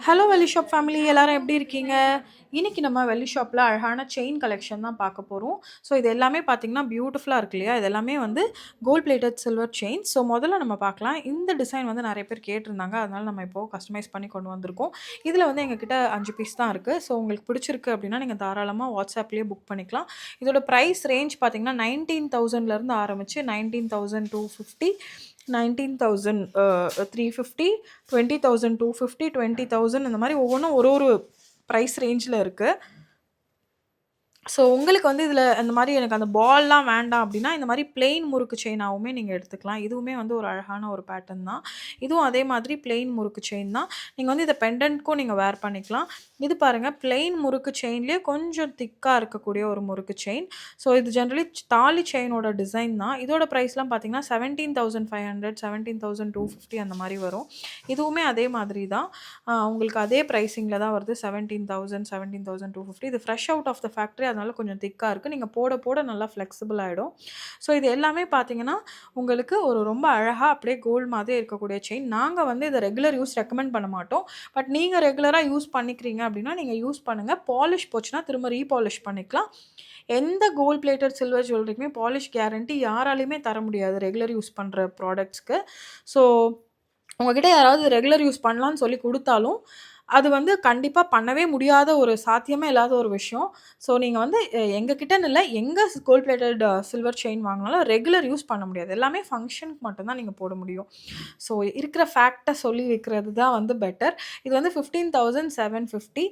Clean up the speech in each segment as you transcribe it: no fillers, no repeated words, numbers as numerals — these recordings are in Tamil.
ஹலோ வெள்ளி ஷாப் ஃபேமிலி எல்லாரும் எப்படி இருக்கீங்க? இன்னைக்கு நம்ம வெள்ளி ஷாப்ல அழகான செயின் கலெக்ஷன் தான் பார்க்க போறோம். ஸோ இது எல்லாமே பார்த்தீங்கன்னா, பியூட்டிஃபுல்லா இருக்கு இல்லையா? இது எல்லாமே வந்து gold plated silver chain. So முதல்ல நம்ம பார்க்கலாம். இந்த டிசைன் வந்து நெறைய பேர் கேட்டிருந்தாங்க. அதனால நம்ம இப்போ கஸ்டமைஸ் பண்ணி கொண்டு வந்திருக்கோம். இதில வந்து எங்ககிட்ட 5 பீஸ் தான் இருக்கு. ஸோ உங்களுக்கு பிடிச்சிருக்கு அப்படின்னா, நீங்க தாராளமா WhatsAppலயே புக் பண்ணிக்கலாம். இதோட பிரைஸ் ரேஞ்ச் பார்த்தீங்கன்னா, 19,000லேருந்து ஆரம்பிச்சு 19,250 19,000 350 20,250 20,000 இந்த மாரி ஒவ்வொன்னும் ஒரு ஒரு பிரைஸ் ரேஞ்சில இருக்கு. ஸோ உங்களுக்கு வந்து இதில அந்த மாரி எனக்கு அந்த பால்லாம் வேண்டாம் அப்டின்னா, இந்த மாரி பிளெயின் முறுக்கு செயினாவுமே நீங்க எடுத்துக்கலாம். இதுவுமே வந்து ஒரு அழகான ஒரு பேட்டர்ன் தான். இதுவும் அதே மாதிரி பிளெயின் முறுக்கு செயின் தான். நீங்க வந்து இத பெண்டன்ட்க்கும் நீங்க வேர் பண்ணிக்கலாம். இது பாருங்க பிளெயின் முறுக்கு செயின்லயே கொஞ்சம் திக்கா இருக்கக்கூடிய ஒரு முறுக்கு செயின். ஸோ இது ஜெனரலி தாலி செயினோட டிசைன் தான். இதோட பிரைஸ்லாம் பார்த்தீங்கன்னா, 17,500 17,250 அந்த மாரி வரும். இதுவுமே அதே மாதிரி தான். உங்களுக்கு அதே பிரைசிங்ல தான் வருது. 17,000 17,250 இது fresh out of the factory அதனால கொஞ்சம் திக்கா இருக்கு. நீங்க போட போட நல்லா ஃப்ளெக்சிபிள் ஆயிடும். ஸோ இது எல்லாமே பார்த்தீங்கன்னா, உங்களுக்கு ஒரு ரொம்ப அழகா அப்படியே கோல்ட் மாதிரி இருக்கக்கூடிய செயின். நாங்க வந்து இத ரெகுலர் யூஸ் ரெக்கமெண்ட் பண்ண மாட்டோம். பட் நீங்க ரெகுலரா யூஸ் பண்ணிக்கிறீங்க அப்படின்னா, நீங்க யூஸ் பண்ணுங்க. பாலிஷ் போச்சுன்னா திரும்ப ரீபாலிஷ் பண்ணிக்கலாம். எந்த கோல்ட் பிளேட்டட் சில்வர் ஜுவல்லரிக்குமே பாலிஷ் கேரண்டி யாராலயுமே தர முடியாது. ரெகுலர் யூஸ் பண்ற ப்ராடக்ட்ஸ்க்கு. ஸோ உங்ககிட்ட யாராவது ரெகுலர் யூஸ் பண்ணலான்னு சொல்லி குடுத்தாலும், அது வந்து கண்டிப்பா பண்ணவே முடியாத ஒரு சாத்தியமே இல்லாத ஒரு விஷயம். ஸோ நீங்க வந்து எங்க கிட்டன்னு இல்ல, எங்க கோல்ட் பிளேட்டட் சில்வர் செயின் வாங்குனாலும் ரெகுலர் யூஸ் பண்ண முடியாது. எல்லாமே ஃபங்ஷனுக்கு மட்டும் தான் நீங்க போட முடியும். ஸோ இருக்கிற ஃபேக்ட்ட சொல்லி வைக்கிறது தான் வந்து பெட்டர். இது வந்து 15,750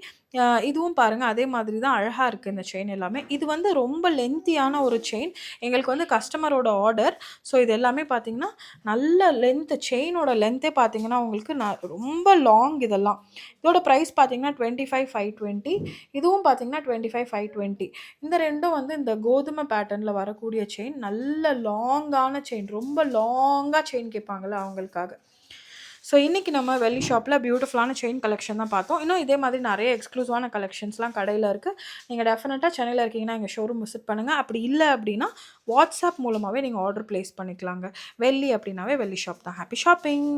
இதுவும் பாருங்க அதே மாதிரி தான் அழகா இருக்கு இந்த செயின் எல்லாமே. இது வந்து ரொம்ப லென்த்தியான ஒரு செயின். எங்களுக்கு வந்து கஸ்டமரோட ஆர்டர். ஸோ இது எல்லாமே பார்த்தீங்கன்னா, நல்ல லென்த் செயினோட லென்த்தே பார்த்தீங்கன்னா, உங்களுக்கு ரொம்ப லாங் இதெல்லாம். இதோட பிரைஸ் பார்த்தீங்கன்னா, 25,520 இதுவும் பார்த்தீங்கன்னா, 25,520 இந்த 2ம் வந்து இந்த கோதுமை பேட்டர்ன்ல வரக்கூடிய செயின். நல்ல லாங்கான செயின். ரொம்ப லாங்கா செயின் கேட்பாங்கல்ல அவங்களுக்காக. ஸோ இன்னைக்கு நம்ம வெள்ளி ஷாப்ல பியூட்டிஃபுல்லான செயின் கலெக்ஷன் தான் பார்த்தோம். இன்னும் இதே மாதிரி நெறைய எக்ஸ்க்ளூசிவான கலெக்ஷன்ஸ்லாம் கடையில இருக்கு. நீங்க டெஃபினட்டா சென்னையில இருக்கீங்கன்னா, எங்க ஷோரூம் விசிட் பண்ணுங்க. அப்படி இல்ல அப்படின்னா, WhatsApp மூலமாவே நீங்க ஆர்டர் பிளேஸ் பண்ணிக்கலாங்க. வெள்ளி அப்படின்னாவே வெள்ளி ஷாப் தான். Happy shopping!